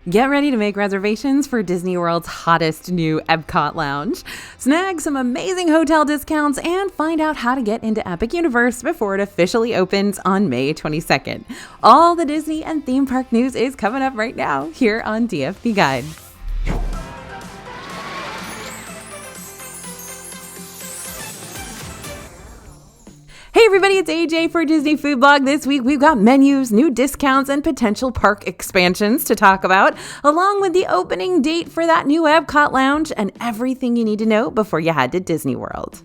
Get ready to make reservations for Disney World's hottest new Epcot lounge. Snag some amazing hotel discounts and find out how to get into Epic Universe before it officially opens on May 22nd. All the Disney and theme park news is coming up right now here on DFB Guide. Hey everybody, it's AJ for Disney Food Blog. This week we've got menus, new discounts, and potential park expansions to talk about, along with the opening date for that new Epcot lounge and everything you need to know before you head to Disney World.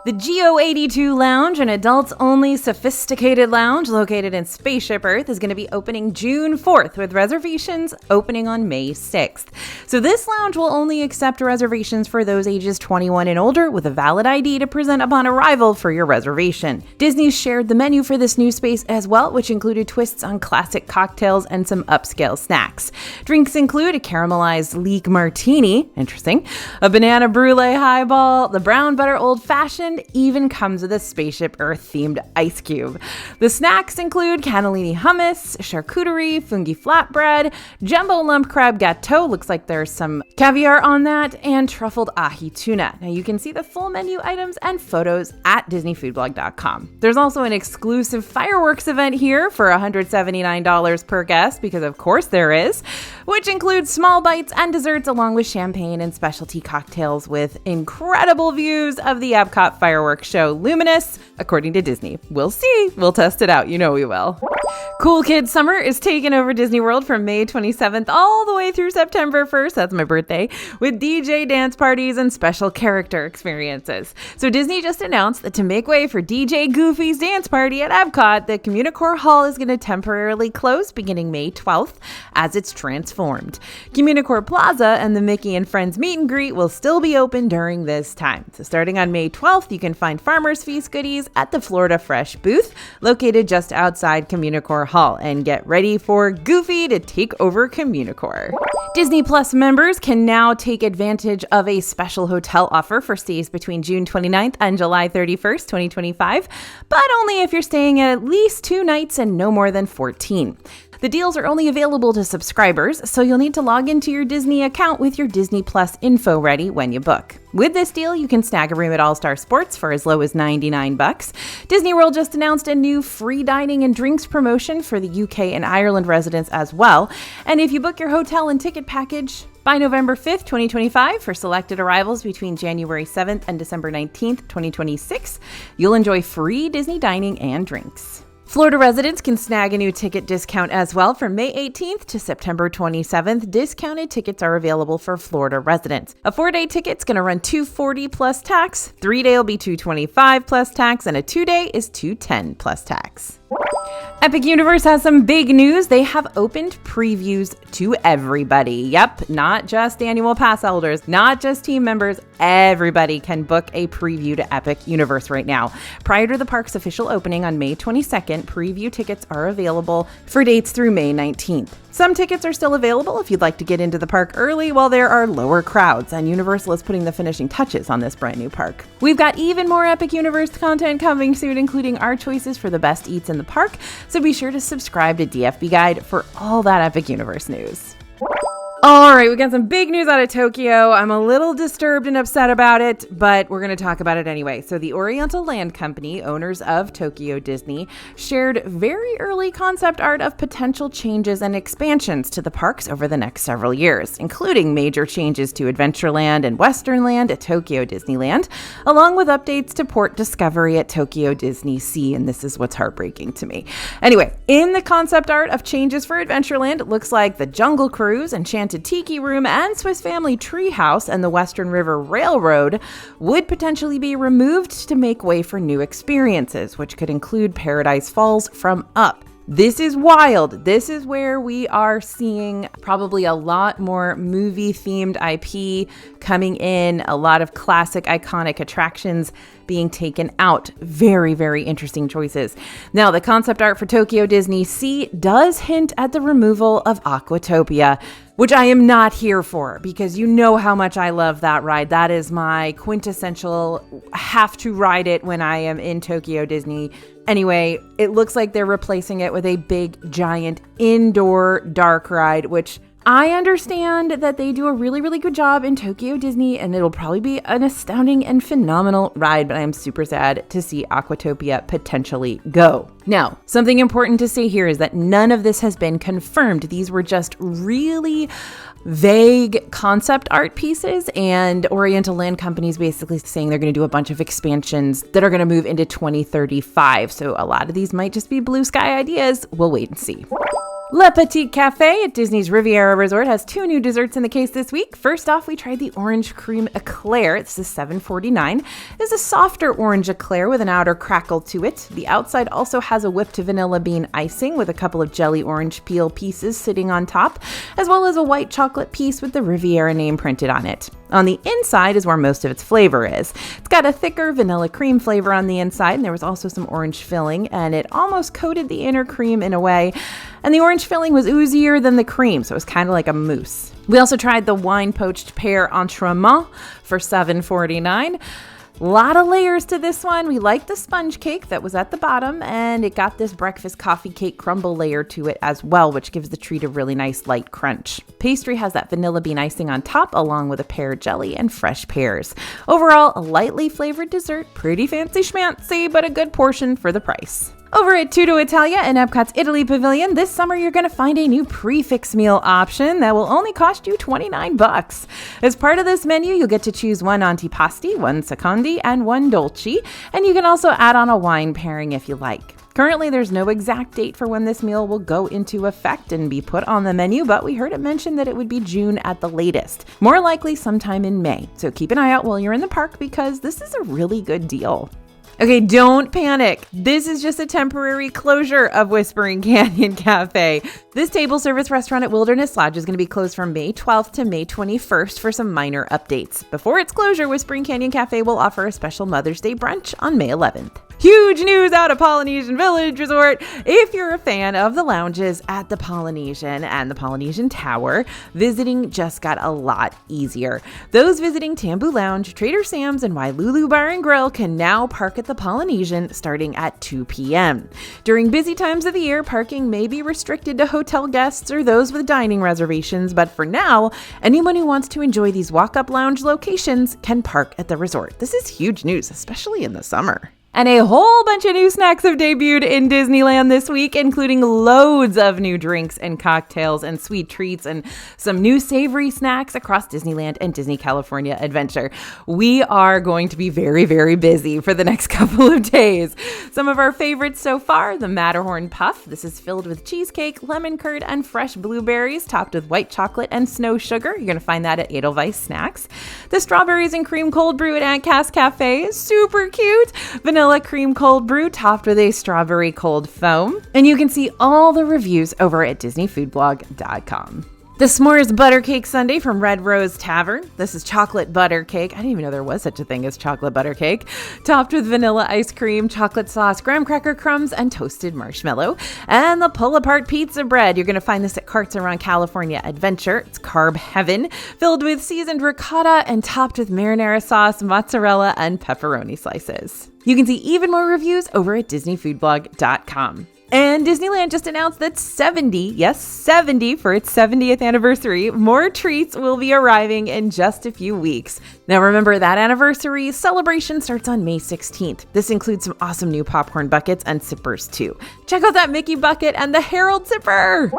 The GO82 Lounge, an adults-only sophisticated lounge located in Spaceship Earth, is going to be opening June 4th with reservations opening on May 6th. So this lounge will only accept reservations for those ages 21 and older with a valid ID to present upon arrival for your reservation. Disney shared the menu for this new space as well, which included twists on classic cocktails and some upscale snacks. Drinks include a caramelized Leatt martini, interesting, a banana brulee highball, the brown butter old-fashioned, even comes with a Spaceship Earth themed ice cube. The snacks include cannellini hummus, charcuterie, fungi flatbread, jumbo lump crab gâteau, looks like there's some caviar on that, and truffled ahi tuna. Now you can see the full menu items and photos at disneyfoodblog.com. There's also an exclusive fireworks event here for $179 per guest, because of course there is, which includes small bites and desserts along with champagne and specialty cocktails with incredible views of the Epcot fireworks show Luminous, according to Disney. We'll see. We'll test it out. You know we will. Cool Kids Summer is taking over Disney World from May 27th all the way through September 1st. That's my birthday. With DJ dance parties and special character experiences. So Disney just announced that to make way for DJ Goofy's dance party at Epcot, the Communicore Hall is going to temporarily close beginning May 12th as it's transformed. Communicore Plaza and the Mickey and Friends meet and greet will still be open during this time. So starting on May 12th, you can find Farmer's Feast goodies at the Florida Fresh booth located just outside Communicore Hall, and get ready for Goofy to take over Communicore. Disney Plus members can now take advantage of a special hotel offer for stays between June 29th and July 31st, 2025, but only if you're staying at least 2 nights and no more than 14. The deals are only available to subscribers, so you'll need to log into your Disney account with your Disney Plus info ready when you book. With this deal, you can snag a room at All Star Sports for as low as $99. Disney World just announced a new free dining and drinks promotion for the UK and Ireland residents as well. And if you book your hotel and ticket package by November 5th, 2025 for selected arrivals between January 7th and December 19th, 2026, you'll enjoy free Disney dining and drinks. Florida residents can snag a new ticket discount as well from May 18th to September 27th. Discounted tickets are available for Florida residents. A 4-day ticket's going to run $240 plus tax, 3-day will be $225 plus tax, and a 2-day is $210 plus tax. Epic Universe has some big news. They have opened previews to everybody. Yep, not just annual pass holders, not just team members. Everybody can book a preview to Epic Universe right now. Prior to the park's official opening on May 22nd, preview tickets are available for dates through May 19th. Some tickets are still available if you'd like to get into the park early while there are lower crowds, and Universal is putting the finishing touches on this brand new park. We've got even more Epic Universe content coming soon, including our choices for the best eats in the park, so be sure to subscribe to DFB Guide for all that Epic Universe news. All right, we got some big news out of Tokyo. I'm a little disturbed and upset about it, but we're going to talk about it anyway. So the Oriental Land Company, owners of Tokyo Disney, shared very early concept art of potential changes and expansions to the parks over the next several years, including major changes to Adventureland and Westernland at Tokyo Disneyland, along with updates to Port Discovery at Tokyo Disney Sea, and this is what's heartbreaking to me. Anyway, in the concept art of changes for Adventureland, it looks like the Jungle Cruise, Enchanted Tiki Room, and Swiss Family Treehouse and the Western River Railroad would potentially be removed to make way for new experiences, which could include Paradise Falls from Up. This is wild. This is where we are seeing probably a lot more movie-themed IP coming in, a lot of classic, iconic attractions being taken out. Very, very interesting choices. Now, the concept art for Tokyo Disney Sea does hint at the removal of Aquatopia, which I am not here for because you know how much I love that ride. That is my quintessential have to ride it when I am in Tokyo Disney. Anyway, it looks like they're replacing it with a big, giant indoor dark ride, which I understand that they do a really, really good job in Tokyo Disney, and it'll probably be an astounding and phenomenal ride, but I am super sad to see Aquatopia potentially go. Now, something important to say here is that none of this has been confirmed. These were just really vague concept art pieces, and Oriental Land Company is basically saying they're going to do a bunch of expansions that are going to move into 2035. So a lot of these might just be blue sky ideas. We'll wait and see. Le Petit Café at Disney's Riviera Resort has 2 new desserts in the case this week. First off, we tried the orange cream eclair. This is $7.49. It's a softer orange eclair with an outer crackle to it. The outside also has a whipped vanilla bean icing with a couple of jelly orange peel pieces sitting on top, as well as a white chocolate piece with the Riviera name printed on it. On the inside is where most of its flavor is. It's got a thicker vanilla cream flavor on the inside, and there was also some orange filling, and it almost coated the inner cream in a way. And the orange filling was oozier than the cream, so it was kind of like a mousse. We also tried the wine poached pear entremets for $7.49. A lot of layers to this one. We liked the sponge cake that was at the bottom, and it got this breakfast coffee cake crumble layer to it as well, which gives the treat a really nice light crunch. Pastry has that vanilla bean icing on top, along with a pear jelly and fresh pears. Overall, a lightly flavored dessert, pretty fancy schmancy, but a good portion for the price. Over at Tudo Italia in Epcot's Italy Pavilion, this summer you're going to find a new prefix meal option that will only cost you $29. As part of this menu, you'll get to choose 1 antipasti, 1 secondi, and 1 dolci, and you can also add on a wine pairing if you like. Currently, there's no exact date for when this meal will go into effect and be put on the menu, but we heard it mentioned that it would be June at the latest, more likely sometime in May. So keep an eye out while you're in the park because this is a really good deal. Okay, don't panic. This is just a temporary closure of Whispering Canyon Cafe. This table service restaurant at Wilderness Lodge is going to be closed from May 12th to May 21st for some minor updates. Before its closure, Whispering Canyon Cafe will offer a special Mother's Day brunch on May 11th. Huge news out of Polynesian Village Resort. If you're a fan of the lounges at the Polynesian and the Polynesian Tower, visiting just got a lot easier. Those visiting Tambu Lounge, Trader Sam's, and Wailulu Bar and Grill can now park at the Polynesian starting at 2 p.m. During busy times of the year, parking may be restricted to hotel guests or those with dining reservations, but for now, anyone who wants to enjoy these walk-up lounge locations can park at the resort. This is huge news, especially in the summer. And a whole bunch of new snacks have debuted in Disneyland this week, including loads of new drinks and cocktails and sweet treats and some new savory snacks across Disneyland and Disney California Adventure. We are going to be very, very busy for the next couple of days. Some of our favorites so far, the Matterhorn Puff. This is filled with cheesecake, lemon curd, and fresh blueberries, topped with white chocolate and snow sugar. You're going to find that at Edelweiss Snacks. The Strawberries and Cream Cold Brew at Aunt Cass Cafe is super cute. Vanilla cream cold brew topped with a strawberry cold foam. And you can see all the reviews over at DisneyFoodBlog.com. The S'mores Butter Cake Sundae from Red Rose Tavern. This is chocolate butter cake. I didn't even know there was such a thing as chocolate butter cake. Topped with vanilla ice cream, chocolate sauce, graham cracker crumbs, and toasted marshmallow. And the pull-apart pizza bread. You're going to find this at Carts Around California Adventure. It's carb heaven, filled with seasoned ricotta and topped with marinara sauce, mozzarella, and pepperoni slices. You can see even more reviews over at DisneyFoodBlog.com. And Disneyland just announced that 70 for its 70th anniversary, more treats will be arriving in just a few weeks. Now remember, that anniversary celebration starts on May 16th. This includes some awesome new popcorn buckets and sippers too. Check out that Mickey bucket and the Harold sipper!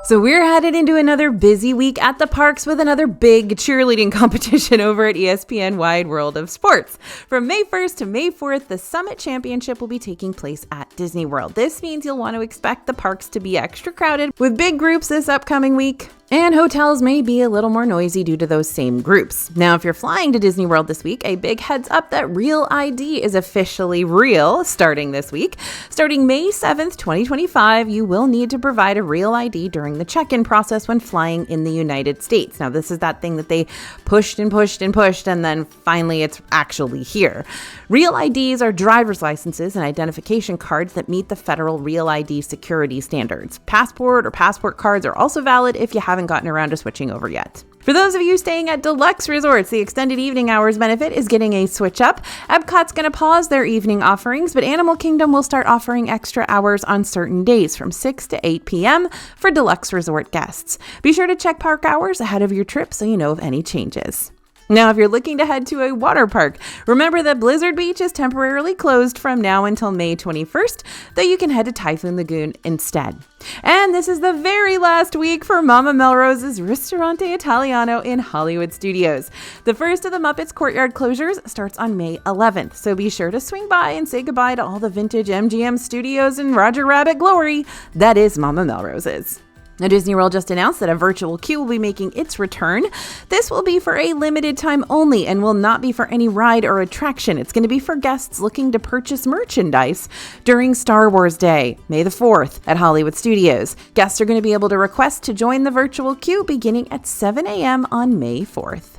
So we're headed into another busy week at the parks with another big cheerleading competition over at ESPN Wide World of Sports. From May 1st to May 4th, the Summit Championship will be taking place at Disney World. This means you'll want to expect the parks to be extra crowded with big groups this upcoming week. And hotels may be a little more noisy due to those same groups. Now, if you're flying to Disney World this week, a big heads up that Real ID is officially real starting this week. Starting May 7th, 2025, you will need to provide a Real ID during the check-in process when flying in the United States. Now, this is that thing that they pushed, and then finally it's actually here. Real IDs are driver's licenses and identification cards that meet the federal Real ID security standards. Passport or passport cards are also valid if you haven't gotten around to switching over yet. For For those of you staying at deluxe resorts, the extended evening hours benefit is getting a switch up. Epcot's going to pause their evening offerings, but Animal Kingdom will start offering extra hours on certain days from 6 to 8 p.m. for deluxe resort guests. Be sure to check park hours ahead of your trip so you know of any changes. Now, if you're looking to head to a water park, remember that Blizzard Beach is temporarily closed from now until May 21st, though you can head to Typhoon Lagoon instead. And this is the very last week for Mama Melrose's Ristorante Italiano in Hollywood Studios. The first of the Muppets Courtyard closures starts on May 11th, so be sure to swing by and say goodbye to all the vintage MGM studios and Roger Rabbit glory that is Mama Melrose's. Now, Disney World just announced that a virtual queue will be making its return. This will be for a limited time only and will not be for any ride or attraction. It's going to be for guests looking to purchase merchandise during Star Wars Day, May the 4th, at Hollywood Studios. Guests are going to be able to request to join the virtual queue beginning at 7 a.m. on May 4th.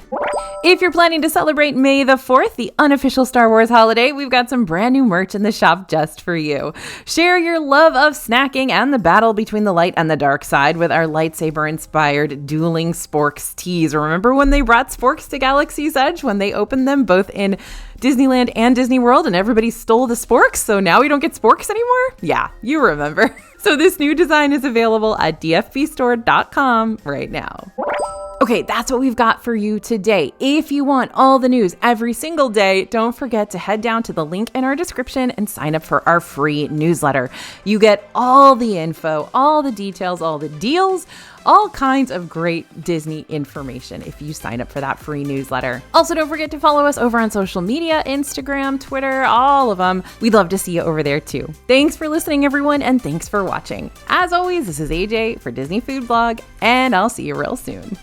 If you're planning to celebrate May the 4th, the unofficial Star Wars holiday, we've got some brand new merch in the shop just for you. Share your love of snacking and the battle between the light and the dark side with our lightsaber-inspired dueling sporks tees. Remember when they brought sporks to Galaxy's Edge when they opened them both in Disneyland and Disney World and everybody stole the sporks? So now we don't get sporks anymore? Yeah, you remember. So this new design is available at dfbstore.com right now. Okay, that's what we've got for you today. If you want all the news every single day, don't forget to head down to the link in our description and sign up for our free newsletter. You get all the info, all the details, all the deals, all kinds of great Disney information if you sign up for that free newsletter. Also, don't forget to follow us over on social media, Instagram, Twitter, all of them. We'd love to see you over there too. Thanks for listening, everyone, and thanks for watching. As always, this is AJ for Disney Food Blog, and I'll see you real soon.